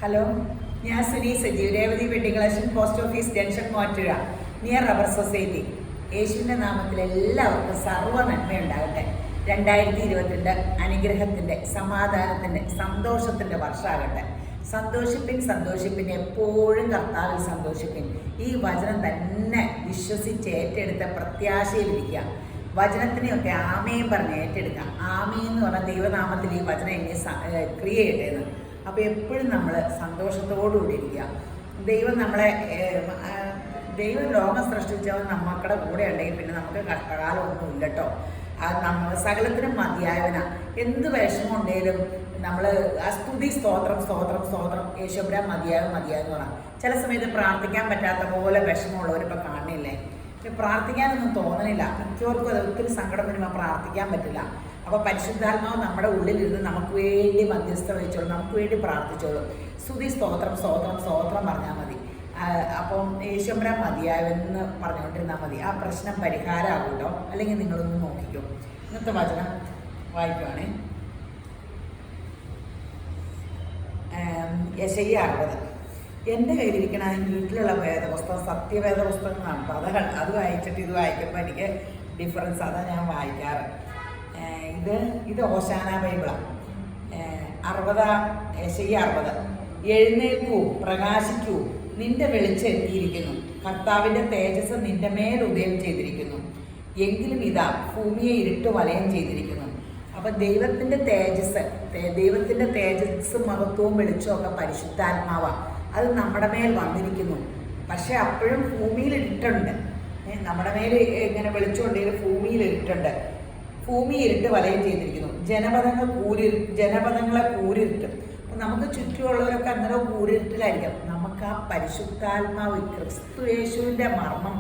Hello, ഞാൻ Suni Sajeev, Revathi wedding collection, post office junction, Muvattupuzha, near rubber society. യേശുവിൻ്റെ നാമത്തിൽ എല്ലാവർക്കും സർവ്വ നന്മയുണ്ടാകട്ടെ. 2022 അനുഗ്രഹത്തിൻ്റെ, സമാധാനത്തിൻ്റെ, സന്തോഷത്തിൻ്റെ വർഷമാകട്ടെ. സന്തോഷിപ്പിൻ, എപ്പോഴും കർത്താവിൽ സന്തോഷിപ്പിൻ. ഈ വചനം തന്നെ വിശ്വസിച്ച് ഏറ്റെടുത്ത പ്രത്യാശയിലിരിക്കുക. വചനത്തിനെയൊക്കെ ആമയും പറഞ്ഞ് ഏറ്റെടുക്കുക. ആമയും എന്ന് പറഞ്ഞാൽ ദൈവനാമത്തിൽ ഈ വചനം എന്നെ ക്രിയേറ്റ് ചെയ്യുന്നത്. അപ്പോൾ എപ്പോഴും നമ്മൾ സന്തോഷത്തോടുകൂടി ഇരിക്കുക. ദൈവം ലോകം സൃഷ്ടിച്ചവൻ നമ്മളുടെ കൂടെ ഉണ്ടെങ്കിൽ പിന്നെ നമുക്ക് കഷ്ടകാലമൊന്നും ഇല്ല കേട്ടോ. നമ്മൾ സകലത്തിനും മതിയായവനാ. എന്ത് വിഷമം ഉണ്ടെങ്കിലും നമ്മൾ സ്തുതി സ്തോത്രം യേശുബ്രാൻ മതിയായെന്ന് പറയാം. ചില സമയത്ത് പ്രാർത്ഥിക്കാൻ പറ്റാത്ത പോലെ വിഷമമുള്ളവരിപ്പോൾ കാണില്ലേ. പ്രാർത്ഥിക്കാനൊന്നും തോന്നണില്ല. മിക്കവർക്കും അത് ഒത്തിരി സങ്കടം വരുമ്പോൾ പ്രാർത്ഥിക്കാൻ പറ്റില്ല. അപ്പോൾ പരിശുദ്ധാത്മാവ് നമ്മുടെ ഉള്ളിലിരുന്ന് നമുക്ക് വേണ്ടി മധ്യസ്ഥ വഹിച്ചോളും, നമുക്ക് വേണ്ടി പ്രാർത്ഥിച്ചോളും. സ്തുതി സ്തോത്രം പറഞ്ഞാൽ മതി. അപ്പം യേശുബ്രാൻ മതിയായെന്ന് പറഞ്ഞുകൊണ്ടിരുന്നാൽ മതി. ആ പ്രശ്നം പരിഹാരമാകും കേട്ടോ. അല്ലെങ്കിൽ നിങ്ങളൊന്ന് നോക്കിക്കോ. ഇന്നത്തെ വചനം വായിക്കുവാണേ. യെശയ്യാ 60. എൻ്റെ കയ്യിലിരിക്കണ വീട്ടിലുള്ള വേദപുസ്തകം സത്യവേദ പുസ്തകങ്ങളാണ് കേട്ടോ. അത് വായിച്ചിട്ട് ഇത് വായിക്കുമ്പോൾ എനിക്ക് ഡിഫറൻസ്, അതാണ് ഞാൻ വായിക്കാറ്. ഇത് ഓശാന ബൈബിളാണ്. 60 യെശയ്യാ 60. എഴുന്നേൽക്കൂ, പ്രകാശിക്കൂ, നിന്റെ വെളിച്ചം എത്തിയിരിക്കുന്നു, കർത്താവിൻ്റെ തേജസ് നിന്റെ മേൽ ഉദയം ചെയ്തിരിക്കുന്നു. എങ്കിലും ഇതാ ഭൂമിയെ ഇരുട്ട് വലയം ചെയ്തിരിക്കുന്നു. അപ്പം ദൈവത്തിൻ്റെ തേജസ് മഹത്വവും വെളിച്ചവും ഒക്കെ പരിശുദ്ധാത്മാവാണ്. അത് നമ്മുടെ മേൽ വന്നിരിക്കുന്നു. പക്ഷെ അപ്പോഴും ഭൂമിയിൽ ഇരുട്ടുണ്ട്. നമ്മുടെ മേൽ ഇങ്ങനെ വെളിച്ചമുണ്ടെങ്കിൽ ഭൂമിയിൽ ഇരുട്ടുണ്ട്. ഭൂമി ഇരുട്ട് വലയം ചെയ്തിരിക്കുന്നു. ജനപദങ്ങളെ കൂരിരുട്ടും. അപ്പം നമുക്ക് ചുറ്റുമുള്ളവരൊക്കെ അന്നേരം കൂരിരുട്ടിലായിരിക്കും. നമുക്ക് ആ പരിശുദ്ധാത്മാവ്, യേശുവിൻ്റെ മർമ്മം,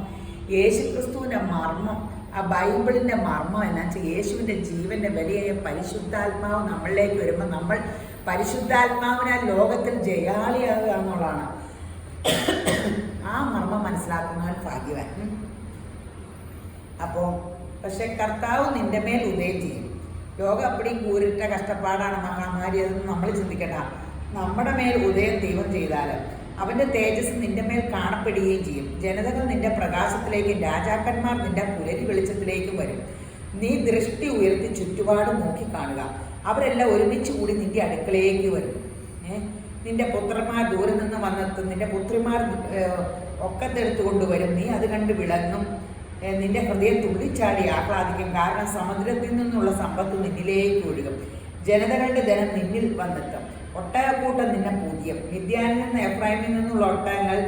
യേശുക്രിസ്തുവിൻ്റെ മർമ്മം, ആ ബൈബിളിൻ്റെ മർമ്മം എന്നാ വെച്ചാൽ യേശുവിൻ്റെ ജീവൻ്റെ വലിയ പരിശുദ്ധാത്മാവ് നമ്മളിലേക്ക് വരുമ്പോൾ നമ്മൾ പരിശുദ്ധാത്മാവിനാൽ ലോകത്തിൽ ജയാളിയാകുക എന്നുള്ളതാണ്. ആ മർമ്മം മനസ്സിലാക്കുന്നവൻ ഭാഗ്യവാൻ. അപ്പോൾ പക്ഷെ കർത്താവ് നിന്റെ മേൽ ഉദയം ചെയ്യും. ലോകം അപ്പടി കൂരിട്ട കഷ്ടപ്പാടാണ്, മഹാമാരി, അതൊന്നും നമ്മൾ ചിന്തിക്കണ്ട. നമ്മുടെ മേൽ ഉദയം ദൈവം ചെയ്താൽ അവൻ്റെ തേജസ് നിന്റെ മേൽ കാണപ്പെടുകയും ചെയ്യും. ജനതകൾ നിന്റെ പ്രകാശത്തിലേക്കും രാജാക്കന്മാർ നിന്റെ പുലരി വെളിച്ചത്തിലേക്കും വരും. നീ ദൃഷ്ടി ഉയർത്തി ചുറ്റുപാട് നോക്കിക്കാണുക. അവരെല്ലാം ഒരുമിച്ച് കൂടി നിന്റെ അടുക്കളയിലേക്ക് വരും. നിന്റെ പുത്രന്മാർ ദൂരെ നിന്ന് വന്നെത്തും. നിന്റെ പുത്രിമാർ ഒക്കത്തെടുത്തു കൊണ്ടുവരും. നീ അത് കണ്ട് വിളങ്ങും. നിന്റെ ഹൃദയം തുള്ളിച്ചാടി ആഹ്ലാദിക്കും. കാരണം സമുദ്രത്തിൽ നിന്നുള്ള സമ്പത്ത് നിന്നിലേക്ക് ഒഴുകും. ജനതകളുടെ ധനം നിന്നിൽ വന്നെത്തും. ഒട്ടകക്കൂട്ടം നിന്നെ പൂജ്യം. മിദ്യാനിൽ നിന്ന് എഫ്രൈമിൽ നിന്നുള്ള ഒട്ടകങ്ങൾ.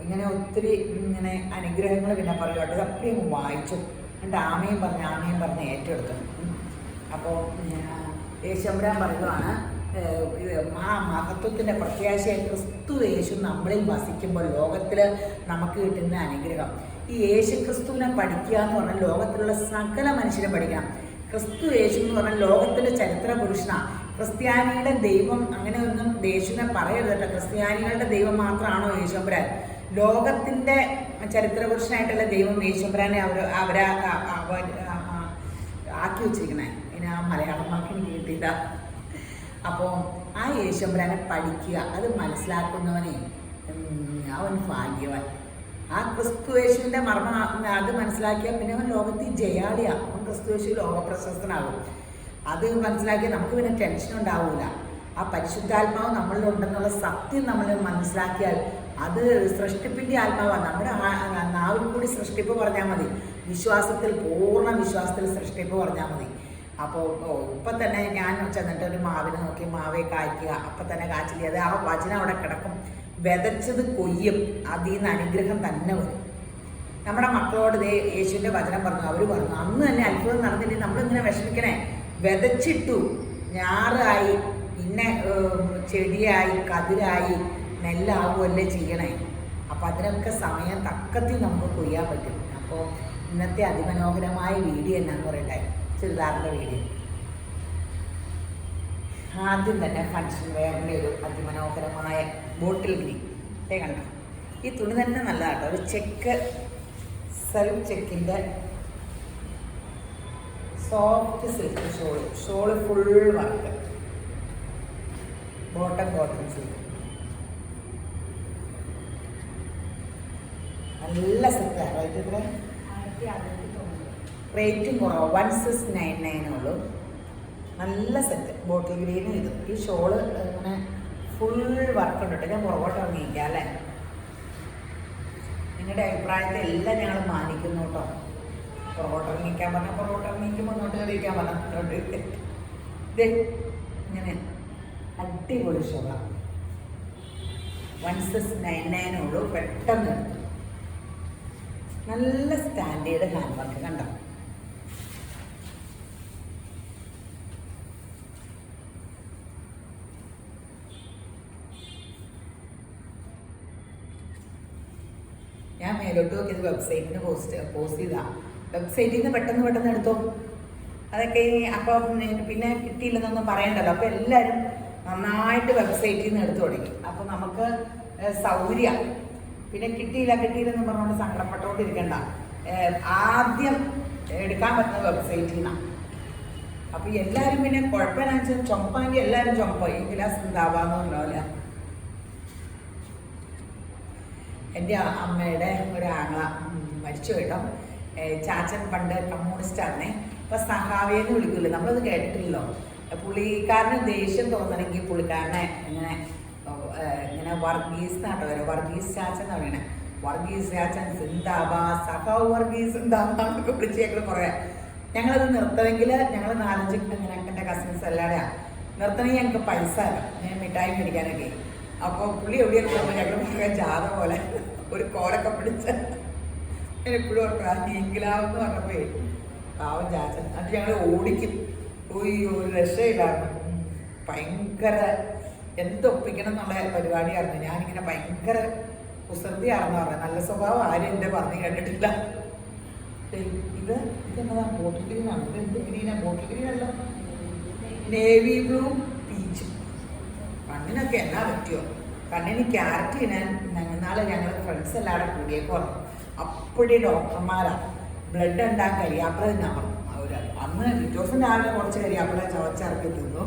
ഇങ്ങനെ ഒത്തിരി ഇങ്ങനെ അനുഗ്രഹങ്ങൾ പിന്നെ പറയുവാട്ട്. ഇതൊക്കെ വായിച്ചു എന്നിട്ട് ആമയും പറഞ്ഞ് ഏറ്റെടുത്തു. അപ്പോൾ യേശുബ്രാൻ പറയുവാണ്, ആ മഹത്വത്തിൻ്റെ പ്രത്യാശയായി ക്രിസ്തു യേശു നമ്മളിൽ വസിക്കുമ്പോൾ ലോകത്തിൽ നമുക്ക് കിട്ടുന്ന അനുഗ്രഹം. ഈ യേശു ക്രിസ്തുവിനെ പഠിക്കുക എന്ന് പറഞ്ഞാൽ ലോകത്തിലുള്ള സകല മനുഷ്യരെ പഠിക്കണം. ക്രിസ്തു യേശു എന്ന് പറഞ്ഞാൽ ലോകത്തിലെ ചരിത്ര പുരുഷനാണ്. ക്രിസ്ത്യാനിയുടെ ദൈവം അങ്ങനെ ഒന്നും യേശുവിനെ പറയരുത് കേട്ടോ. ക്രിസ്ത്യാനികളുടെ ദൈവം മാത്രമാണോ യേശുബ്രാൻ? ലോകത്തിൻ്റെ ചരിത്ര പുരുഷനായിട്ടുള്ള ദൈവം യേശുബ്രാനെ അവരെ ആക്കി വെച്ചിരിക്കണേ. ഇനി ആ മലയാളം വാക്ക് എനിക്ക് കിട്ടിയില്ല. അപ്പോൾ ആ യേശുബ്രാനെ പഠിക്കുക, അത് മനസ്സിലാക്കുന്നവനെ അവൻ ഭാഗ്യവാൻ. ആ ക്രിസ്തു യേശുവിൻ്റെ മർമ്മം അത് മനസ്സിലാക്കിയാൽ പിന്നെ അവൻ ലോകത്തിൽ ജയാളിയാണ്. അവൻ ക്രിസ്തു യേശു ലോകപ്രശസ്തനാകും. അത് മനസ്സിലാക്കിയാൽ നമുക്ക് പിന്നെ ടെൻഷൻ ഉണ്ടാവില്ല. ആ പരിശുദ്ധാത്മാവ് നമ്മളിലുണ്ടെന്നുള്ള സത്യം നമ്മൾ മനസ്സിലാക്കിയാൽ അത് സൃഷ്ടിപ്പിൻ്റെ ആത്മാവാണ്. നമ്മുടെ നാവിൽ കൂടി സൃഷ്ടിപ്പ് പറഞ്ഞാൽ മതി. പൂർണ്ണ വിശ്വാസത്തിൽ സൃഷ്ടിപ്പ് പറഞ്ഞാൽ മതി. അപ്പോൾ ഇപ്പം തന്നെ ഞാൻ ചെന്നിട്ട് ഒരു മാവിനെ നോക്കി മാവേ കായ്ക്കുക, അപ്പം തന്നെ കാച്ചില്ല. അത് ആ വചനം അവിടെ കിടക്കും. വിതച്ചത് കൊയ്യും. അതിൽ നിന്ന് അനുഗ്രഹം തന്നെ വരും. നമ്മുടെ മക്കളോട് യേശുവിൻ്റെ വചനം പറഞ്ഞു. അവർ പറഞ്ഞു അന്ന് തന്നെ അത്ഭുതം നടന്നിട്ട് നമ്മളിങ്ങനെ വിഷമിക്കണേ. വിതച്ചിട്ടു, ഞാറായി, പിന്നെ ചെടിയായി, കതിരായി, നെല്ലാവുമല്ലേ ചെയ്യണേ. അപ്പോൾ അതിനൊക്കെ സമയം തക്കത്തിൽ നമുക്ക് കൊയ്യാൻ പറ്റും. അപ്പോൾ ഇന്നത്തെ അതിമനോഹരമായ വീഡിയോ എന്നാന്ന് പറയട്ടെ, ചുരിദാറിൻ്റെ വീഡിയോ. ആദ്യം തന്നെ ഫങ്ഷൻ വെയറിൻ്റെ ഒരു അതിമനോഹരമായ ബോട്ടിൽ ഗ്രീൻ കണ്ട. ഈ തുണി തന്നെ നല്ലതാട്ടോ. ഒരു ചെക്ക്, സെൽഫ് ചെക്കിൻ്റെ soft silk shawl full work, bottom cotton silk. നല്ല സെറ്റാണ്. റേറ്റ് എത്ര? റേറ്റും കുറവ്, 1699 ഉള്ളൂ. നല്ല സെറ്റ്, ബോട്ടിൽ ഗ്രീനും ഇത്. ഈ ഷോള് ഇങ്ങനെ ഫുൾ വർക്ക് ഉണ്ട്. ഞാൻ പുറകോട്ട് ഇറങ്ങിയിരിക്കാം അല്ലേ? നിങ്ങളുടെ അഭിപ്രായത്തെ എല്ലാം ഞങ്ങൾ മാനിക്കുന്നു കേട്ടോ. പുറകോട്ട് ഇറങ്ങിക്കാൻ പറഞ്ഞാൽ പുറകോട്ട് ഇറങ്ങിക്കും, മുന്നോട്ട് കയറിയിരിക്കാൻ പറഞ്ഞിട്ടുണ്ട്. ഇതേ ഇങ്ങനെ അടിപൊളി ഷോള, 1699 ഉള്ളൂ. പെട്ടെന്ന് എടുത്തു. നല്ല സ്റ്റാൻഡേർഡ് ഹാൻഡ് വർക്ക് കണ്ടോ. ഞാൻ മേലോട്ട് നോക്കിയത് വെബ്സൈറ്റിന് പോസ്റ്റ് ചെയ്താ. വെബ്സൈറ്റിൽ നിന്ന് പെട്ടെന്ന് എടുത്തോ. അതൊക്കെ അപ്പം പിന്നെ കിട്ടിയില്ലെന്നൊന്നും പറയണ്ടല്ലോ. അപ്പം എല്ലാവരും നന്നായിട്ട് വെബ്സൈറ്റിൽ നിന്ന് എടുത്തു തുടങ്ങി. അപ്പം നമുക്ക് സൗകര്യം. പിന്നെ കിട്ടിയില്ലെന്ന് പറഞ്ഞുകൊണ്ട് സങ്കടപ്പെട്ടുകൊണ്ടിരിക്കണ്ട. ആദ്യം എടുക്കാൻ പറ്റുന്ന വെബ്സൈറ്റിൽ നിന്നാണ്. അപ്പം എല്ലാവരും പിന്നെ കുഴപ്പമെന്നു വെച്ചാൽ ചുമപ്പാണെങ്കിൽ എല്ലാവരും ചുമപ്പോ ഈ ഗ്ലാസ് ഉണ്ടാവാന്ന് പറഞ്ഞ. എൻ്റെ അമ്മയുടെ ഒരാങ്ങള മരിച്ചു കേട്ടോ. ചാച്ചൻ പണ്ട് കമ്മ്യൂണിസ്റ്റായിരുന്നേ. ഇപ്പം സഹാവേന്ന് വിളിക്കില്ല, നമ്മളത് കേട്ടിട്ടില്ലല്ലോ. പുള്ളിക്കാരന് ദേഷ്യം തോന്നണമെങ്കിൽ പുള്ളിക്കാരനെ ഇങ്ങനെ വർഗീസ് നാട്ടോ വരും. വർഗീസ് ചാച്ചൻ എന്ന് പറയണേ. വർഗീസ് ചാച്ചൻ സിന്ദാബാ, സഖാവ് വർഗീസ് സിന്ദാബാന്നൊക്കെ വിളിച്ച് ഞങ്ങൾ കുറേ. ഞങ്ങളത് നിർത്തണമെങ്കിൽ ഞങ്ങൾ 4-5 ഇങ്ങനെ എൻ്റെ കസിൻസ് എല്ലാവരെയാണ് നിർത്തണമെങ്കിൽ ഞങ്ങൾക്ക് പൈസ അല്ല, ഞാൻ മിഠായി മേടിക്കാനൊക്കെ. അപ്പോൾ പുള്ളി എവിടെയൊക്കെ പോകുമ്പോൾ ഞങ്ങൾ പറയാൻ ജാഥ പോലെ ഒരു കോലൊക്കെ പിടിച്ച് ഞാൻ എപ്പോഴും ഓർക്കാം എങ്കിലാവെന്ന് പറഞ്ഞപ്പോഴേ പാവം ചാച്ചൻ. അത് ഞങ്ങൾ ഓടിക്കും. ഒരു രക്ഷയില്ലായിരുന്നു. ഭയങ്കര എന്തൊപ്പിക്കണം എന്നുള്ള പരിപാടിയായിരുന്നു. ഞാനിങ്ങനെ ഭയങ്കര കുസൃതിയാണെന്ന് പറഞ്ഞത്. നല്ല സ്വഭാവം ആരും എൻ്റെ പറഞ്ഞ് കേട്ടിട്ടില്ല. ഇതെന്നതാ ബോട്ടിൽ ഗ്രീനാണ്. ഇത് എന്ത് ഗ്രീനാണ്? ബോട്ടിൽ ഗ്രീനല്ല, നേവി ബ്ലൂ പീച്ചും. കണ്ണിനൊക്കെ എന്നാ പറ്റിയോ? കണ്ണിന് ക്യാരറ്റ് നാളെ ഞങ്ങൾ ഫ്രണ്ട്സ് എല്ലാവരും കൂടിയേക്ക് പറഞ്ഞു. അപ്പോഴേ ഡോക്ടർമാരാണ് ബ്ലഡ് ഉണ്ടാക്കാൻ കരിയാപ്പിള തിന്നാൻ പറഞ്ഞു. അന്ന് ദിവസം രാവിലെ കുറച്ച് കരിയാപ്പിള ചവച്ചിറക്കി തിന്നു.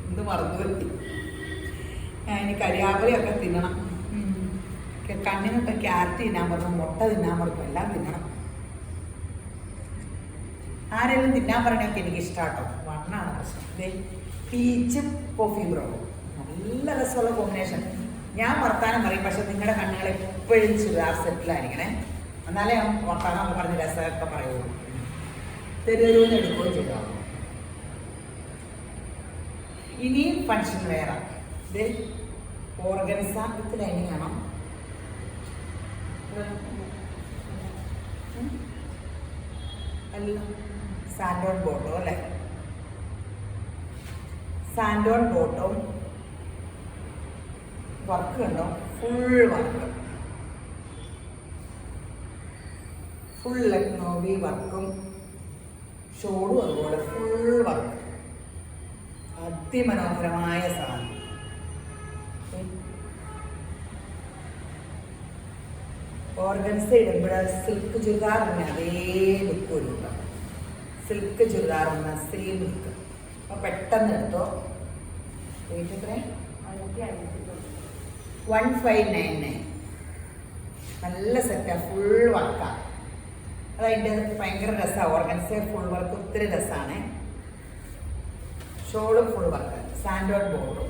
എന്ത് മറന്നു. ഇനി കരിയാപ്പിളയൊക്കെ തിന്നണം. കണ്ണിനൊക്കെ ക്യാരറ്റ് തിന്നാൻ പറഞ്ഞു, മുട്ട തിന്നാൻ പറഞ്ഞു, എല്ലാം തിന്നണം. ആരെങ്കിലും തിന്നാൻ പറയണൊക്കെ എനിക്ക് ഇഷ്ടമാട്ടോ. വണ്ണാണ് പ്രശ്നം. പീച്ചും കോഫി ബ്രൗണും നല്ല രസമുള്ള കോമ്പിനേഷൻ. ഞാൻ വർത്താനം പറയും, പക്ഷെ നിങ്ങളുടെ കണ്ണുകൾ എപ്പോഴും ചുരിദാർ സെറ്റിലായിരിക്കണേ. എന്നാലേ ഞാൻ വർത്താനം പറഞ്ഞ് രസമൊക്കെ പറയുള്ളൂ. തെരുവെന്ന് എടുക്കുകയും ചെയ്തോ. ഇനിയും ഫങ്ഷൻ വേറെ. ഇത് ഓർഗൻസ വിത്ത് ലൈനിങ് ആണോ? അല്ല, സാൻഡോൺ ബോട്ടോ അല്ലേ? സാൻഡോൺ ബോട്ടവും വർക്ക് കണ്ടോ? ഫുൾ വർക്ക്, ഫുൾ ലക്നോവി വർക്കും ഷോളും അതുപോലെ ഫുൾ വർക്ക്. അതിമനോഹരമായ സാധനം. ഓർഗൻസ ഇടുമ്പോൾ സിൽക്ക് ചുരിദാറിന് അതേ ലുക്ക് വരും. സിൽക്ക് ചുരിദാറിന് സെയിം ലുക്ക്. അപ്പോൾ പെട്ടെന്ന് എടുത്തോ. റേറ്റ് എത്ര? 1599. നല്ല സെറ്റാണ്, ഫുൾ വർക്കാണ്. അതതിൻ്റെ ഭയങ്കര രസമാണ്. ഓർഗൻസ ഫുൾ വർക്ക് ഒത്തിരി രസമാണ്. ഷോളും ഫുൾ വർക്ക്, സാൻഡോൺ ബോട്ടും.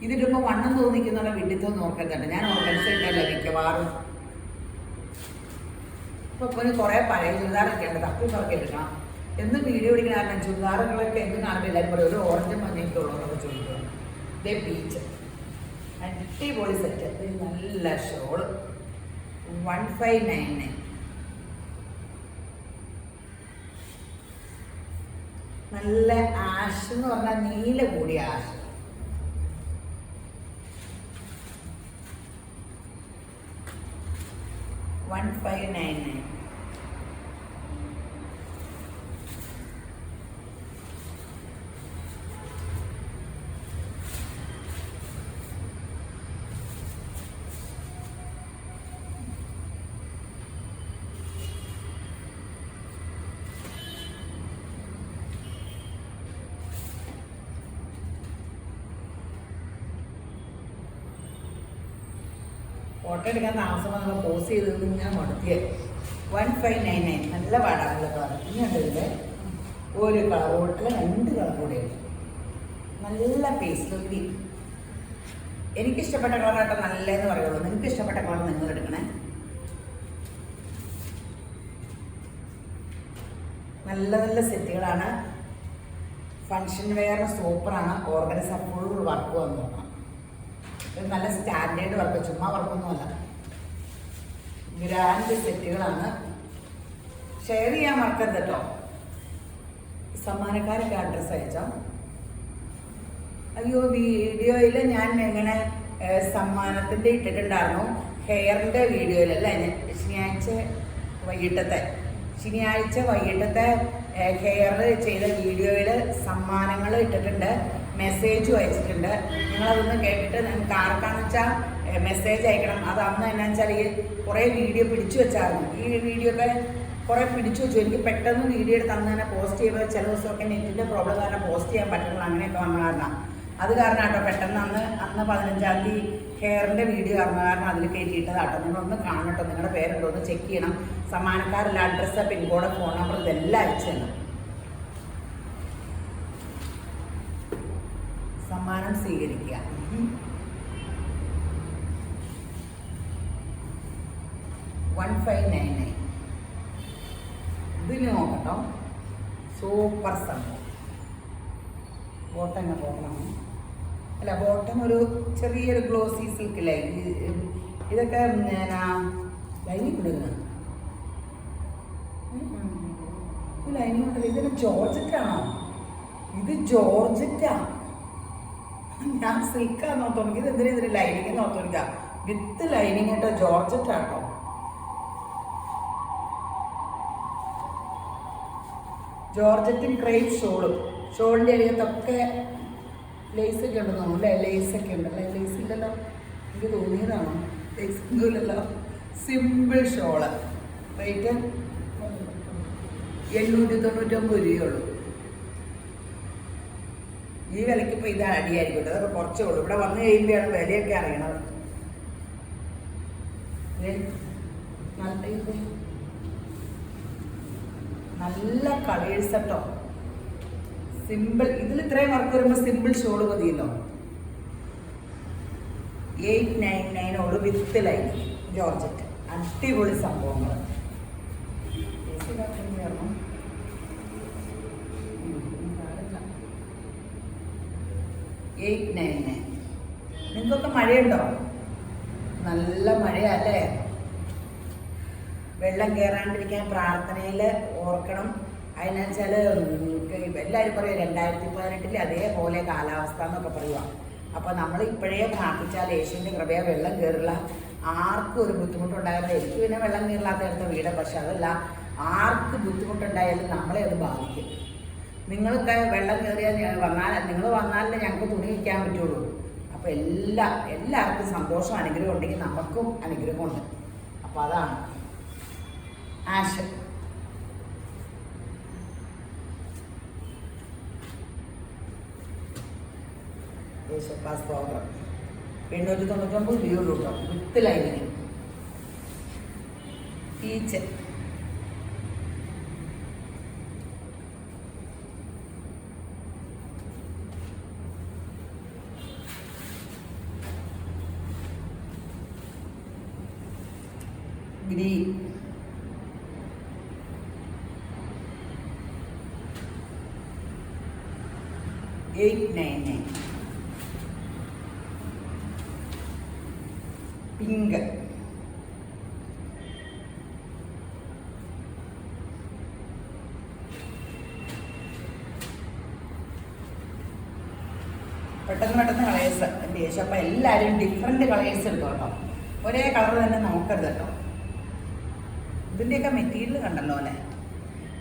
ഇതിട്ടിപ്പോൾ വണ്ണം തോന്നിക്കുന്ന വീട്ടിൽ നോക്കുന്നുണ്ട്. ഞാൻ ഓർഗൻസ ഇട്ടല്ല മിക്കവാറും. ഇപ്പോൾ കുറേ പഴയ ചുരിദാറൊക്കെ ഉണ്ട്, തപ്പി പറക്കി എടുക്കണം. എന്നും വീഡിയോ പിടിക്കുന്ന കാരണം ചുരിദാറുകളൊക്കെ എന്നും കാണുമ്പോൾ എല്ലാവരും പറയും ഒരു ഓറഞ്ചും മഞ്ഞയൊക്കെ ഉള്ളതെന്നൊക്കെ ചോദിക്കും. ഇതേ പീച്ച് അടിപൊളി സെറ്റ്. ഇത് നല്ല ഷോള് 1599. നല്ല ആഷ് എന്ന് പറഞ്ഞാൽ നീല കൂടിയ ആഷ്. $1599. ഫോട്ടോ എടുക്കാൻ താമസം നമ്മൾ പോസ് ചെയ്തത് ഞാൻ മടുത്തിയത്. 1599 നല്ല പാടാനുള്ള കളർ. ഇനിയുണ്ട് ഇതിൻ്റെ ഒരു കളർ കൂടെ, 2 കളർ കൂടെയുണ്ട്. നല്ല പേസ്റ്റൽ ഗ്രീൻ. എനിക്കിഷ്ടപ്പെട്ട കളറായിട്ട് നല്ലതെന്ന് പറയുള്ളൂ. നിങ്ങൾക്ക് ഇഷ്ടപ്പെട്ട കളർ നിങ്ങൾ എടുക്കണേ. നല്ല നല്ല സെറ്റുകളാണ്. ഫങ്ഷൻ വെയറിന് സൂപ്പറാണ്. ഓർഗനൈസ ഫുൾ വർക്ക് വന്നു നോക്കണം. ഇത് നല്ല സ്റ്റാൻഡേർഡ് വർക്ക്, ചുമ്മാ വർക്കൊന്നുമല്ല. ഗ്രാൻഡ് സെറ്റുകളാണ്. ഷെയർ ചെയ്യാൻ മറക്കരുത് കേട്ടോ. സമ്മാനക്കാരൊക്കെ അഡ്രസ്സ് അയച്ചാൽ. അയ്യോ, വീഡിയോയിൽ ഞാൻ എങ്ങനെ സമ്മാനത്തിൻ്റെ ഇട്ടിട്ടുണ്ടായിരുന്നു. ഹെയറിൻ്റെ വീഡിയോയിലല്ല, ശനിയാഴ്ച വൈകിട്ടത്തെ ഹെയർ ചെയ്ത വീഡിയോയിൽ സമ്മാനങ്ങൾ ഇട്ടിട്ടുണ്ട്, മെസ്സേജും അയച്ചിട്ടുണ്ട്. നിങ്ങളതൊന്ന് കേട്ടിട്ട് നിങ്ങൾക്ക് ആർക്കാന്ന് വെച്ചാൽ മെസ്സേജ് അയക്കണം. അത് അന്ന് എന്നാന്ന് വെച്ചാൽ ഈ കുറേ വീഡിയോ പിടിച്ചു വെച്ചായിരുന്നു. ഈ വീഡിയോ ഒക്കെ കുറേ പിടിച്ചു വെച്ചു. എനിക്ക് പെട്ടെന്ന് വീഡിയോ എടുത്ത് അന്ന് തന്നെ പോസ്റ്റ് ചെയ്യുമ്പോൾ ചില ദിവസമൊക്കെ നെറ്റിൻ്റെ പ്രോബ്ലം കാരണം പോസ്റ്റ് ചെയ്യാൻ പറ്റുള്ളൂ. അങ്ങനെയൊക്കെ വന്ന കാരണം അത് കാരണം കേട്ടോ പെട്ടെന്ന് അന്ന് 15-ാം തീയതി ഹെയറിൻ്റെ വീഡിയോ കാരണം അതിൽ കയറ്റിയിട്ടതാട്ടോ. നിങ്ങളൊന്ന് കാണട്ടോ, നിങ്ങളുടെ പേരുണ്ടോ ഒന്ന് ചെക്ക് ചെയ്യണം. സമ്മാനക്കാരല്ല, അഡ്രസ്സ്, പിൻകോഡ്, ഫോൺ നമ്പർ ഇതെല്ലാം അയച്ചു തരണം. സമ്മാനം സ്വീകരിക്കുക. 1599. ഇതിന് നോക്കട്ടോ, സൂപ്പർ സംഭവം. ബോട്ടം പോകണം അല്ല, ബോട്ടം ഒരു ചെറിയൊരു ഗ്ലോസി സിൽക്കില്ലേ. ഇതൊക്കെ ലൈനിങ് ഇടുക. ലൈനിങ് ഉണ്ടല്ലോ. ഇതൊരു ജോർജറ്റാണോ? ഇത് ജോർജറ്റാ. ഞാൻ സിൽക്കാന്ന് ഓർത്തോണിക്കുക. ഇത് എന്തിനാ ഇതിന് ലൈനിങ് എന്ന് ഓർത്തോണിക്കുക. വിത്ത് ലൈനിങ് കേട്ടോ, ജോർജറ്റാട്ടോ. ജോർജറ്റും ക്രേപ്പ് ഷോളിൻ്റെ അരികത്തൊക്കെ ലേസൊക്കെ ഉണ്ടെന്ന് തോന്നുന്നു അല്ലേ? ലേസൊക്കെ ഉണ്ടല്ലേ? ലേസ് ഇല്ലല്ലോ, എനിക്ക് തോന്നിയതാണോ? ലേസ് ഒന്നുമില്ലല്ലോ. Simple shawl. റേറ്റ് 899 രൂപയുള്ളൂ. ഈ വിലയ്ക്ക് ഇപ്പോൾ ഇത് അടിയായിരിക്കും. അതൊക്കെ കുറച്ചേ ഉള്ളൂ. ഇവിടെ വന്നു കഴിയുമ്പോഴാണ് വിലയൊക്കെ അറിയണത്. നല്ല കളേഴ്സ് കേട്ടോ. സിമ്പിൾ. ഇതിൽ ഇത്രയും വർക്ക് വരുമ്പോൾ സിമ്പിൾ ഷോള് മതിയല്ലോ. 899 വിത്ത് ലൈൻ ജോർജറ്റ്. അടിപൊളി സംഭവങ്ങൾ. 899. നിങ്ങൾക്കൊക്കെ മഴയുണ്ടോ? നല്ല മഴയല്ലേ? വെള്ളം കയറാണ്ടിരിക്കാൻ പ്രാർത്ഥനയിൽ ഓർക്കണം. അതിനെച്ചാൽ എല്ലാവരും പറയും 2018 അതേപോലെ കാലാവസ്ഥ എന്നൊക്കെ പറയുക. അപ്പോൾ നമ്മൾ ഇപ്പോഴേ പ്രാർത്ഥിച്ചാൽ യേശുവിൻ്റെ കൃപയെ വെള്ളം കയറില്ല, ആർക്കും ഒരു ബുദ്ധിമുട്ടുണ്ടാകില്ല. എനിക്ക് പിന്നെ വെള്ളം കയറില്ലാത്ത എടുത്ത വീട്, പക്ഷെ അതല്ല, ആർക്ക് ബുദ്ധിമുട്ടുണ്ടായാലും നമ്മളെ അത് ബാധിക്കും. നിങ്ങൾക്ക് വെള്ളം കയറിയാൽ നിങ്ങൾ വന്നാലേ ഞങ്ങൾക്ക് തുണി വയ്ക്കാൻ പറ്റുള്ളൂ. അപ്പോൾ എല്ലാവർക്കും സന്തോഷം അനുഗ്രഹം ഉണ്ടെങ്കിൽ നമുക്കും അനുഗ്രഹമുണ്ട്. അപ്പോൾ അതാണ് ആശ. സ്തോത്രം. 899 രൂപയുള്ളൂ കേട്ടോ, വിത്ത് ലൈനിന്. Peach green. $899. പിങ്ക്. പെട്ടെന്ന് കളേഴ്സ് എൻ്റെ ശേഷം. അപ്പം എല്ലാവരും ഡിഫറെൻറ്റ് കളേഴ്സ് എടുക്കും കേട്ടോ. ഒരേ കളർ തന്നെ നോക്കരുത് കേട്ടോ. ഇതിൻ്റെയൊക്കെ മെറ്റീരിയൽ കണ്ടല്ലോ അല്ലേ?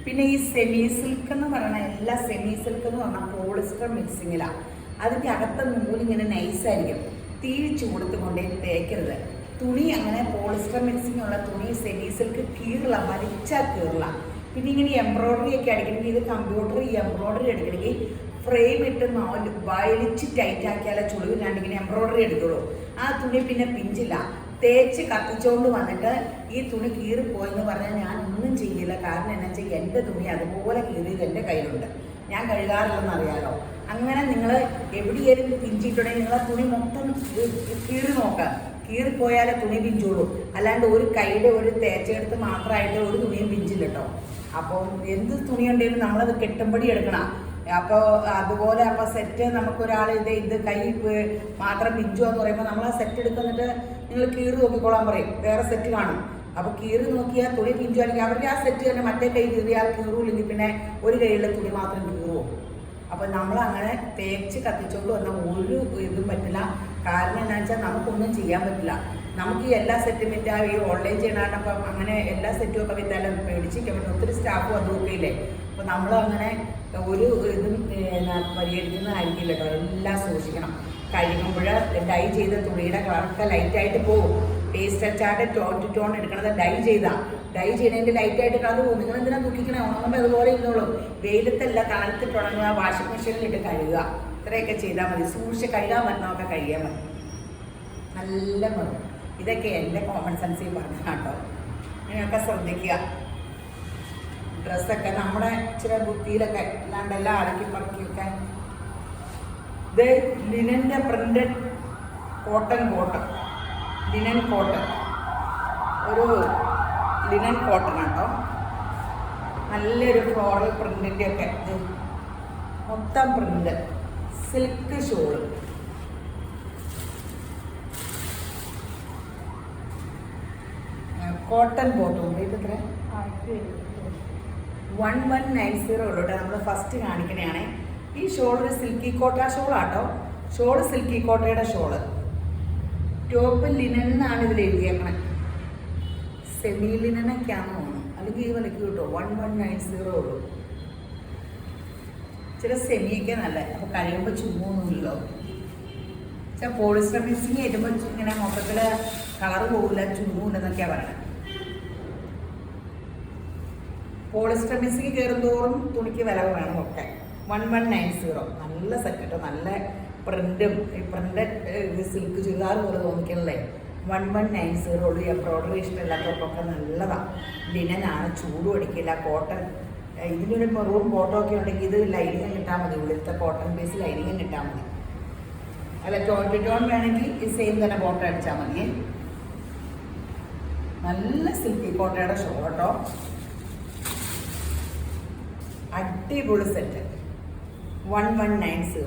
പിന്നെ ഈ സെമി സിൽക്ക് എന്ന് പറയുന്ന എല്ലാ സെമി സിൽക്ക് എന്ന് പറഞ്ഞാൽ പോളിസ്റ്റർ മിക്സിങ്ങിലാണ്. അതിൻ്റെ അകത്തെ നൂലിങ്ങനെ നൈസായിരിക്കും. തിരിച്ചു കൊടുത്തുകൊണ്ടേ തേക്കരുത്. തുണി അങ്ങനെ പോളിസ്റ്റർ മിക്സിങ് ഉള്ള തുണി സെമി സിൽക്ക് കീറില്ല, വലിച്ചാൽ കീറില്ല. പിന്നെ ഇങ്ങനെ എംബ്രോയ്ഡറി ഒക്കെ അടിക്കണമെങ്കിൽ ഇത് എംബ്രോയ്ഡറി എടുക്കണമെങ്കിൽ ഫ്രെയിം ഇട്ട് വലിച്ച് ടൈറ്റ് ആക്കിയാലേ ചുളിവില്ലാണ്ട് ഇങ്ങനെ എംബ്രോയ്ഡറി എടുക്കുള്ളൂ. ആ തുണി പിന്നെ പിഞ്ചില്ല. തേച്ച് കത്തിച്ചുകൊണ്ട് വന്നിട്ട് ഈ തുണി കീറിപ്പോയെന്ന് പറഞ്ഞാൽ ഞാൻ ഒന്നും ചെയ്യില്ല. കാരണം എന്നാ വെച്ചാൽ എൻ്റെ തുണി അതുപോലെ കീറിയത് എൻ്റെ കയ്യിലുണ്ട്, ഞാൻ കഴുകാറില്ലെന്ന് അറിയാലോ. അങ്ങനെ നിങ്ങൾ എവിടെയെങ്കിലും പിഞ്ചിട്ടുണ്ടെങ്കിൽ നിങ്ങൾ ആ തുണി മൊത്തം കീറി നോക്കുക. കീറിപ്പോയാലേ തുണി പിഞ്ചുള്ളൂ, അല്ലാണ്ട് ഒരു കൈയുടെ ഒരു തേച്ചെടുത്ത് മാത്രമായിട്ട് ഒരു തുണിയും പിഞ്ചില്ല കേട്ടോ. അപ്പോൾ എന്ത് തുണി ഉണ്ടെങ്കിലും നമ്മളത് കെട്ടുമ്പടി എടുക്കണം. അപ്പോൾ അതുപോലെ അപ്പോൾ സെറ്റ് നമുക്കൊരാൾ ഇത് കൈ മാത്രം പിഞ്ചുക എന്ന് പറയുമ്പോൾ നമ്മൾ ആ സെറ്റ് എടുക്കുന്നിട്ട് നിങ്ങൾ കീറി നോക്കിക്കോളാൻ പറയും, വേറെ സെറ്റ് കാണും. അപ്പോൾ കീറി നോക്കിയാൽ തുണി പിഞ്ചുവാണെങ്കിൽ അവർക്ക് ആ സെറ്റ് തന്നെ മറ്റേ കൈ കീറിയാൽ കീറൂല്ലെങ്കിൽ പിന്നെ ഒരു കൈയിലുള്ള തുണി മാത്രം കീറുമോ. അപ്പോൾ നമ്മളങ്ങനെ തേച്ച് കത്തിച്ചുകൊണ്ട് വന്നാൽ ഒരു ഇതും പറ്റില്ല. കാരണം എന്താണെന്ന് വെച്ചാൽ നമുക്കൊന്നും ചെയ്യാൻ പറ്റില്ല. നമുക്ക് ഈ എല്ലാ സെറ്റും വിറ്റാൽ ഈ ഓൺലൈൻ ചെയ്യണം, അപ്പം അങ്ങനെ എല്ലാ സെറ്റും ഒക്കെ വിറ്റാലും പേടിച്ചിരിക്കാൻ പറ്റും. ഒത്തിരി സ്റ്റാഫും അതും ഒക്കെ ഇല്ലേ. അപ്പോൾ നമ്മളങ്ങനെ ഒരു ഇതും പരിഹരിക്കുന്നതായിരിക്കില്ല കേട്ടോ. എല്ലാം സൂക്ഷിക്കണം. കഴുകുമ്പോൾ ഡൈ ചെയ്ത തുണിയുടെ കളറൊക്കെ ലൈറ്റായിട്ട് പോകും. പേസ്റ്റ് അച്ചാട്ട് ടോൺ ടു ടോൺ എടുക്കണത് ഡൈ ചെയ്തതിൻ്റെ ലൈറ്റായിട്ട് കളർ പോകും. നിങ്ങൾ എന്തിനാ ദുഃഖിക്കണേ? ഉണങ്ങുമ്പോൾ അതുപോലെ ഇരുന്നോളും. വെയിലത്തല്ല, തണുത്തിട്ട് ഉണങ്ങുക, വാഷിംഗ് മെഷീനിലിട്ട് കഴുകുക, ഇത്രയൊക്കെ ചെയ്താൽ മതി. സൂക്ഷിച്ച് കഴുകാൻ പറ്റണമൊക്കെ കഴിയാൻ മതി. നല്ല മതി. ഇതൊക്കെ എൻ്റെ കോമൺ സെൻസിൽ പറഞ്ഞ കേട്ടോ. അങ്ങനെയൊക്കെ ശ്രദ്ധിക്കുക. ഡ്രസ്സൊക്കെ നമ്മുടെ ഇച്ചിരി ബുദ്ധിയിലൊക്കെ അല്ലാണ്ട് എല്ലാം അടക്കി പറക്കിയൊക്കെ. ഇത് ലിനൻ്റെ പ്രിൻ്റഡ് കോട്ടൺ ലിനൻ കോട്ടൺ, ഒരു ലിനൻ കോട്ടൺ കേട്ടോ. നല്ലൊരു ഫ്ലോറൽ പ്രിൻറ്റിൻ്റെ ഒക്കെ ഇത് മൊത്തം print, silk shawl. Cotton bottom ഇത് എത്ര? 1190 ഉള്ളൂ കേട്ടോ. നമ്മൾ ഫസ്റ്റ് കാണിക്കണേ. ഈ ഷോൾ ഒരു സിൽക്കി കോട്ട ഷോളാട്ടോ. ഷോള് സിൽക്കി കോട്ടയുടെ ഷോള്. ടോപ്പ് ലിനൻ എന്നാണ് ഇതിൽ എഴുതിയേക്കണേ. സെമി ലിനനൊക്കെയാണെന്ന് തോന്നുന്നു, അല്ലെങ്കിൽ ഈ വിലക്ക് കിട്ടുമോ? 1190 ഉള്ളൂ. ചില സെമിയൊക്കെ നല്ല. അപ്പോൾ കഴിയുമ്പോൾ ചുമ്മൊന്നുമില്ലല്ലോ. പക്ഷേ പോളിസ്റ്റർ മിക്സിങ് ആയിട്ടുമ്പോൾ ഇങ്ങനെ മൊത്തത്തിൽ കളർ പോകില്ല, ചുമ്മൂല്ലെന്നൊക്കെയാണ് പറയണത്. പോളിസ്റ്റർ മിക്സിങ് കയറുന്തോറും തുണിക്ക് വില വേണം ഒക്കെ. 1190 നല്ല സെറ്റ് കേട്ടോ. നല്ല പ്രിൻറ്റും ഈ പ്രിൻ്റഡ് സിൽക്ക് ചുരിദാർ പോലെ തോന്നിക്കണല്ലേ. 1190 ഉള്ളൂ. എംബ്രോയ്ഡറി ഇഷ്ടമില്ലാത്തവർക്കൊക്കെ നല്ലതാണ്. ലിനനാണ്, ചൂടും അടിക്കില്ല. കോട്ടൺ, ഇതിനൊരു മെറൂൺ ബോട്ടം ഒക്കെ ഉണ്ടെങ്കിൽ ഇത് ലൈനിങ്ങും കിട്ടാൽ മതി. ഉള്ളിലത്തെ കോട്ടൺ ബേസ് ലൈനിങ്ങും കിട്ടാൽ മതി. അല്ല ടോൺ ടു ടോൺ വേണമെങ്കിൽ ഈ സെയിം തന്നെ ബോട്ടം അടിച്ചാൽ മതി. നല്ല സിൽക്കി കോട്ടയുടെ ഷോ കേട്ടോ. അടിപൊളി സെറ്റ്. 1190.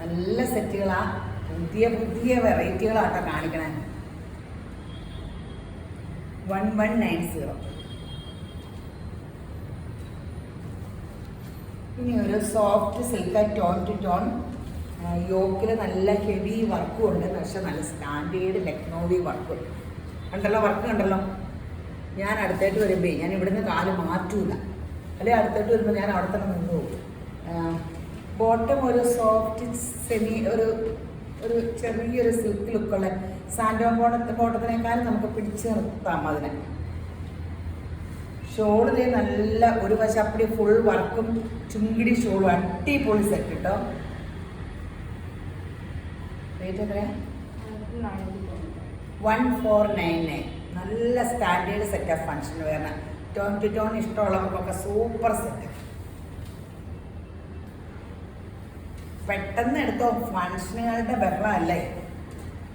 നല്ല സെറ്റുകളാ. പുതിയ വെറൈറ്റികളാട്ടോ കാണിക്കണേ. 1190. ഇനി ഒരു soft silk tone to tone. യോക്കിൽ നല്ല ഹെവി വർക്കും ഉണ്ട്, പക്ഷെ നല്ല സ്റ്റാൻഡേർഡ് ലക്നോവി വർക്കും കണ്ടല്ലോ. വർക്ക് കണ്ടല്ലോ. ഞാൻ അടുത്തായിട്ട് വരുമ്പോൾ ഞാൻ ഇവിടുന്ന് കാല് മാറ്റൂല, അല്ലെങ്കിൽ അടുത്തായിട്ട് വരുമ്പോൾ ഞാൻ അവിടെ തന്നെ നിന്ന് പോകും. ബോട്ടം ഒരു സോഫ്റ്റ് സെമി, ഒരു ചെറിയൊരു സിൽക്ക് ലുക്കുള്ള സാൻഡോൺ ബോട്ടത്തിനേക്കാളും നമുക്ക് പിടിച്ച് നിർത്താം അതിനെ. ഷോളിലെ നല്ല ഒരു വശം അപ്പടി ഫുൾ വർക്കും ചുങ്കിടി ഷോളും. അടിപൊളി സെറ്റ് കേട്ടോ. റേറ്റ് എത്രയാണ്? 1499. നല്ല സ്റ്റാൻഡേർഡ് സെറ്റ് ഓഫ് ഫങ്ഷന് വേണം. ടോൺ ടു ടോൺ ഇഷ്ടമുള്ളവർക്കൊക്കെ സൂപ്പർ സെറ്റ്. പെട്ടെന്ന് എടുത്തോ. ഫങ്ഷനുകളുടെ ബഹളമല്ലേ.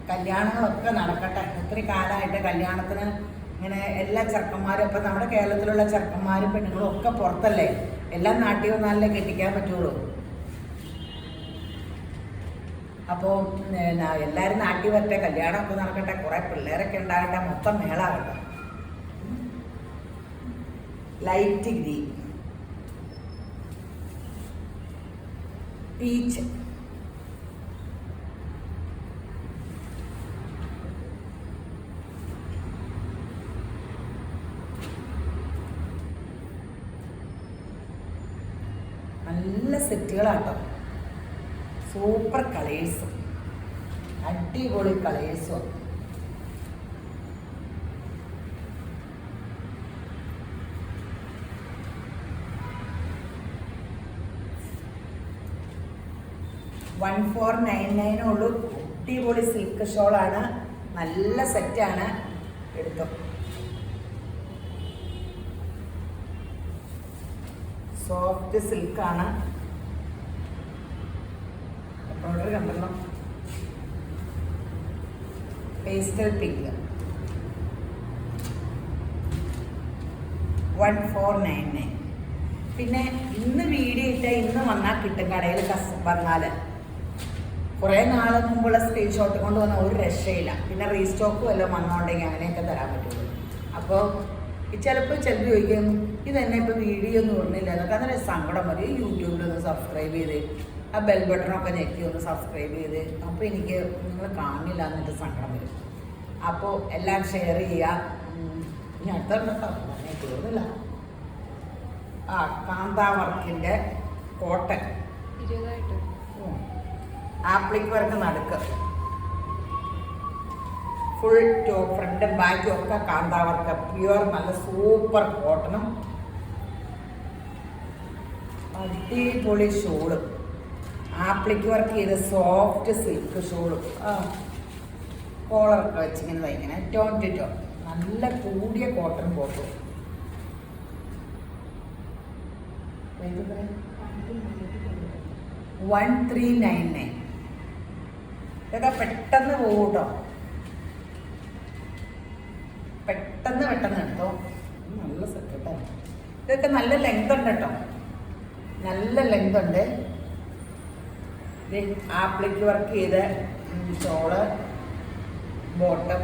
കല്യാണങ്ങളൊക്കെ നടക്കട്ടെ. ഒത്തിരി കാലമായിട്ട് കല്യാണത്തിന് ഇങ്ങനെ എല്ലാ ചെറുക്കന്മാരും, ഇപ്പം നമ്മുടെ കേരളത്തിലുള്ള ചെറുക്കന്മാരും പെണ്ണുങ്ങളും ഒക്കെ പുറത്തല്ലേ. എല്ലാം നാട്ടിൽ വന്നാലേ കെട്ടിക്കാൻ പറ്റുള്ളൂ. അപ്പോൾ എല്ലാവരും നാട്ടിൽ വരട്ടെ, കല്യാണമൊക്കെ നടക്കട്ടെ, കുറേ പിള്ളേരൊക്കെ ഉണ്ടാകട്ടെ, മൊത്തം മേളാകട്ടെ. ലൈറ്റ് ഗ്രീൻ, പീച്ച്, നല്ല സെറ്റുകളാട്ടോ. സൂപ്പർ കളേഴ്സും അടിപൊളി കളേഴ്സും. 1499 ഉള്ളൂ. അടിപൊളി സിൽക്ക് ഷോളാണ്, നല്ല സെറ്റാണ്. എടുത്തു. സോഫ്റ്റ് സിൽക്കാണ്. ഓർഡർ കണ്ടല്ലോ. Pastel pink 1499. പിന്നെ ഇന്ന് വീഡിയോ ഇട്ട ഇന്ന് വന്നാൽ കിട്ടും. കടയിൽ വന്നാൽ കുറേ നാൾ മുമ്പുള്ള സ്ക്രീൻഷോട്ട് കൊണ്ട് വന്ന ഒരു രക്ഷയില്ല. പിന്നെ റീസ്റ്റോക്ക് വല്ലതും വന്നോണ്ടെങ്കിൽ അങ്ങനെയൊക്കെ തരാൻ പറ്റുള്ളൂ. അപ്പോൾ ചിലപ്പോൾ ചോദിക്കും ഇതെന്നെ ഇപ്പോൾ വീഡിയോ ഒന്നും ഇടുന്നില്ല എന്നൊക്കെ. അന്നേരം സങ്കടം വരും. യൂട്യൂബിലൊന്ന് സബ്സ്ക്രൈബ് ചെയ്ത് ആ ബെൽ ബട്ടണൊക്കെ ഞെക്കി ഒന്ന് സബ്സ്ക്രൈബ് ചെയ്ത്, അപ്പോൾ എനിക്ക് നിങ്ങൾ കാണില്ല എന്നിട്ട് സങ്കടം വരും. അപ്പോൾ എല്ലാം ഷെയർ ചെയ്യുക. ഇനി അടുത്ത തീർന്നില്ല. ആ കാന്താ വർക്കിൻ്റെ കോട്ടൺ ആപ്ലിക് വർക്ക് നടുക്ക് ഫുൾ ടോപ്പ് ഫ്രണ്ടും ബാക്കും ഒക്കെ കാന്താ വർക്ക് പ്യുവർ നല്ല സൂപ്പർ കോട്ടണും അടിപൊളി ഷോളും ആപ്ലിക് വർക്ക് ചെയ്ത് സോഫ്റ്റ് സിൽക്ക് ഷോളും കോളറൊക്കെ വെച്ചിങ്ങനെ തയ്ക്കണം. ടോൺ ടു ടോൺ നല്ല കൂടിയ കോട്ടൺ ബോട്ടും. 1399. ഇതൊക്കെ പെട്ടെന്ന് പോകും കേട്ടോ. പെട്ടെന്ന് എടുത്തോ. നല്ല സെറ്റ് കേട്ടോ. ഇതൊക്കെ നല്ല ലെങ്ത് ഉണ്ട് കേട്ടോ. നല്ല ലെങ്ത് ഉണ്ട്. ആപ്ലിക് വർക്ക് ചെയ്ത് ഷോള് ബോട്ടം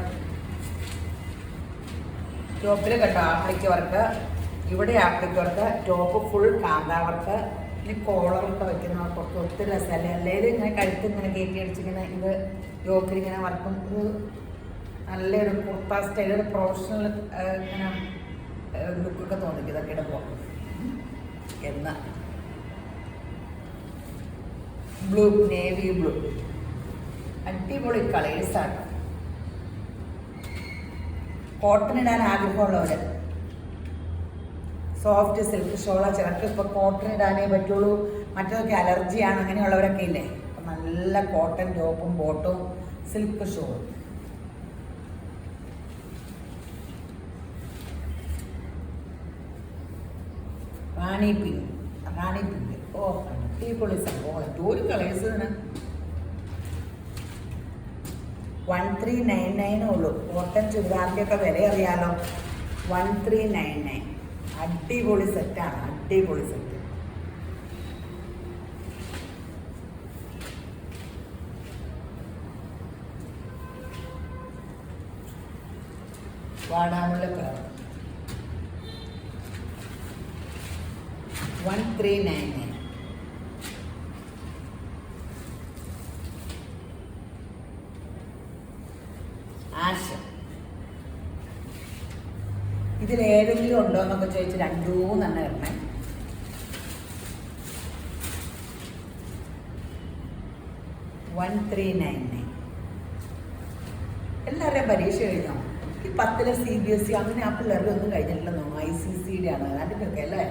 ടോപ്പിൽ കേട്ടോ ആപ്ലിക് വർക്ക്. ഇവിടെ appliqué work. Top full kantha work. ഇനി കോളറൊക്കെ വയ്ക്കുന്നവർക്കൊക്കെ ഒത്തിരി രസമല്ലേ. അല്ലെങ്കിൽ ഇങ്ങനെ കഴുത്ത് ഇങ്ങനെ കയറ്റി അടിച്ചിങ്ങനെ ഇത് യോക്കിലിങ്ങനെ വർക്കും. ഒരു നല്ലൊരു കുർത്ത സ്റ്റൈൽ, ഒരു പ്രൊഫഷണൽ ഇങ്ങനെ ലുക്കൊക്കെ തോന്നിക്കും ഇതൊക്കെ ഇടുമ്പോൾ. എന്ന് ബ്ലൂ, നേവി ബ്ലൂ, അടിപൊളി കളേഴ്സാണ്. കോട്ടൺ ഇടാൻ ആഗ്രഹമുള്ളവർ സോഫ്റ്റ് സിൽക്ക് ഷോള. ചിലർക്ക് ഇപ്പോൾ കോട്ടൺ ഇടാനേ പറ്റുള്ളൂ, മറ്റൊക്കെ അലർജിയാണ്, അങ്ങനെയുള്ളവരൊക്കെ ഇല്ലേ. അപ്പം നല്ല കോട്ടൺ ടോപ്പും ബോട്ടും സിൽക്ക് ഷോളും. റാണി പിങ്ക്. ഓ അടിപൊളി സംഭവം. ഒരു കളേഴ്സ് തന്നെ 1399 ഉള്ളൂ. കോട്ടൺ ചുരിദാറിൻ്റെ ഒക്കെ വില അറിയാലോ. 1399. അടിപൊളി സെറ്റാണ്. അടിപൊളി സെറ്റ്. വാടാമുള്ള കളർ 1399. ആഷ്. ഇതിലേതെങ്കിലും ഉണ്ടോ എന്നൊക്കെ ചോദിച്ച് 2-3 ഇടണേ. $1399. എല്ലാവരുടെയും പരീക്ഷ കഴിഞ്ഞോ? ഈ 10ലെ CBSE അങ്ങനെ ആ പിള്ളേരുടെ ഒന്നും കഴിഞ്ഞിട്ടില്ലെന്നോ. ICCയുടെ ആണ് അതിൻ്റെയൊക്കെ അല്ലേ.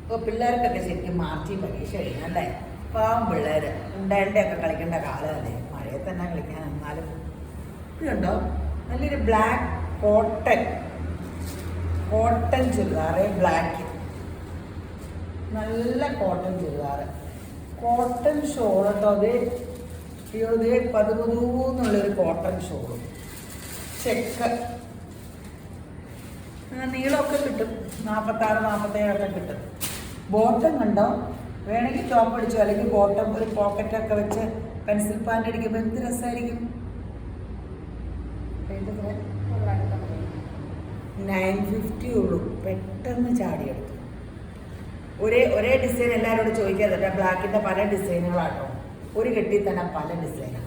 അപ്പോൾ പിള്ളേർക്കൊക്കെ ശരിക്കും മാർച്ച് പരീക്ഷ കഴിഞ്ഞല്ലേ. പാവം പിള്ളേർ ഉണ്ടായിട്ടൊക്കെ കളിക്കേണ്ട കാലമല്ലേ. മഴയെ തന്നെ കളിക്കാൻ. എന്നാലും ഇതുണ്ടോ നല്ലൊരു ബ്ലാക്ക് കോട്ടൺ ചുരിദാറ്. ബ്ലാക്ക് നല്ല കോട്ടൺ ചുരിദാറ്. കോട്ടൺ ഷോൾ കേട്ടോ. അത് 13 കോട്ടൺ ഷോള്. ചെക്ക് നീളമൊക്കെ കിട്ടും. 46-47 കിട്ടും. ബോട്ടം കണ്ടോ. വേണമെങ്കിൽ ടോപ്പ് അടിച്ചോ, അല്ലെങ്കിൽ ബോട്ടം ഒരു പോക്കറ്റൊക്കെ വെച്ച് പെൻസിൽ പാൻ്റ് അടിക്കുമ്പോൾ എന്ത് രസമായിരിക്കും. 950 ഉള്ളൂ. പെട്ടെന്ന് ചാടിയെടുത്തു. ഒരേ ഡിസൈൻ എല്ലാവരോടും ചോദിക്കാതെ. ബ്ലാക്കിൻ്റെ പല ഡിസൈനുകളാട്ടോ. ഒരു കെട്ടിൽ തന്നെ പല ഡിസൈനാണ്.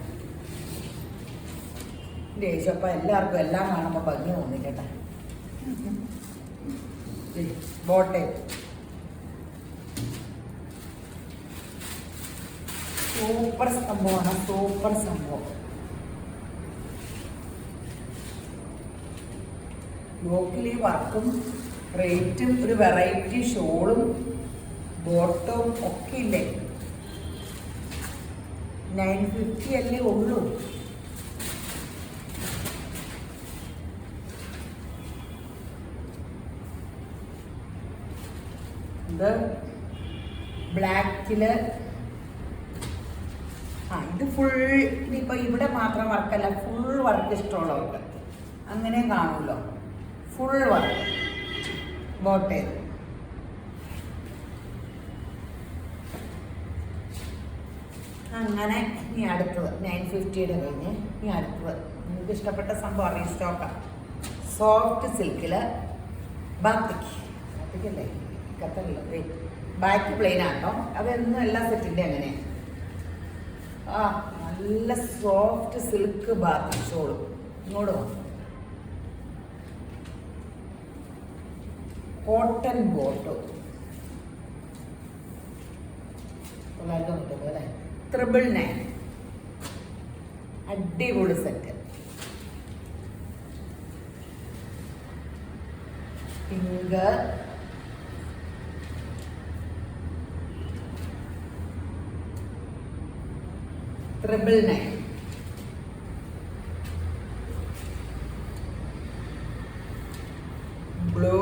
ദേശപ്പം എല്ലാവർക്കും എല്ലാം കാണുമ്പോൾ ഭംഗി തോന്നിക്കട്ടെ. ബോട്ടെ സൂപ്പർ സംഭവമാണ്. സൂപ്പർ സംഭവം. യോക്കിൽ ഈ വർക്കും റേറ്റും ഒരു വെറൈറ്റി ഷോളും ബോട്ടവും ഒക്കെ ഇല്ലേ. 950 അല്ലേ ഉള്ളൂ. ഇത് ബ്ലാക്കിൽ ഇത് ഫുൾ. ഇനിയിപ്പോൾ ഇവിടെ മാത്രം വർക്കല്ല, ഫുൾ വർക്ക് ഇഷ്ടമുള്ളവർക്ക് അങ്ങനെ കാണുമല്ലോ. Full work boat. അങ്ങനെ ഇനി അടുത്തത് 950 കഴിഞ്ഞ് ഇനി അടുത്തത് നിങ്ങൾക്ക് ഇഷ്ടപ്പെട്ട സംഭവം റീസ്റ്റോക്കാണ്. സോഫ്റ്റ് സിൽക്കിൽ ബാത്തിക്കല്ലേ കത്തല്ലോ, ബാക്ക് പ്ലെയിൻ ആട്ടോ. അതെന്നും എല്ലാ സെറ്റിൻ്റെ അങ്ങനെയാണ്. നല്ല സോഫ്റ്റ് സിൽക്ക് ബാത്തിക് ഷോളും ഇങ്ങോട്ട് വന്നു. കോട്ടൺ ബോട്ടോ 990 അല്ലേ. 999 അടിപൊളി സെറ്റ്. പിങ്ക്, $999. ബ്ലൂ,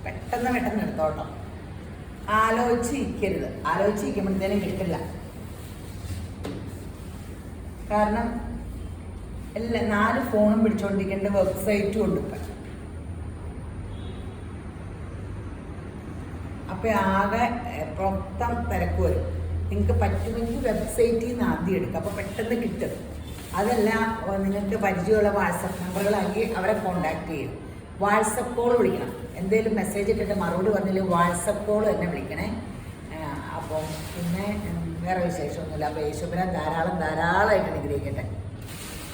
പെട്ടെന്ന് എടുത്തോട്ടോ. ആലോചിച്ചിരിക്കരുത്. ആലോചിച്ചിരിക്കുമ്പോഴത്തേനും കിട്ടില്ല. കാരണം 4 ഫോണും പിടിച്ചുകൊണ്ടിരിക്കേണ്ട വെബ്സൈറ്റും ഉണ്ട് ഇപ്പം. അപ്പം ആകെ മൊത്തം തിരക്ക് വരും. നിങ്ങൾക്ക് പറ്റുമെങ്കിൽ വെബ്സൈറ്റിൽ നിന്ന് ആദ്യം എടുക്കുക, അപ്പോൾ പെട്ടെന്ന് കിട്ടും. അതല്ല നിങ്ങൾക്ക് പരിചയമുള്ള വാട്സപ്പ് നമ്പറുകളാക്കി അവരെ കോണ്ടാക്ട് ചെയ്യും. വാട്സപ്പ് കോൾ വിളിക്കണം. എന്തെങ്കിലും മെസ്സേജ് ഇട്ടിട്ട് മറുപടി പറഞ്ഞില്ല, വാട്സപ്പ് കോൾ തന്നെ വിളിക്കണേ. അപ്പം പിന്നെ വേറെ വിശേഷമൊന്നുമില്ല. അപ്പോൾ യേശുവിനെ ധാരാളമായിട്ട് അനുഗ്രഹിക്കട്ടെ.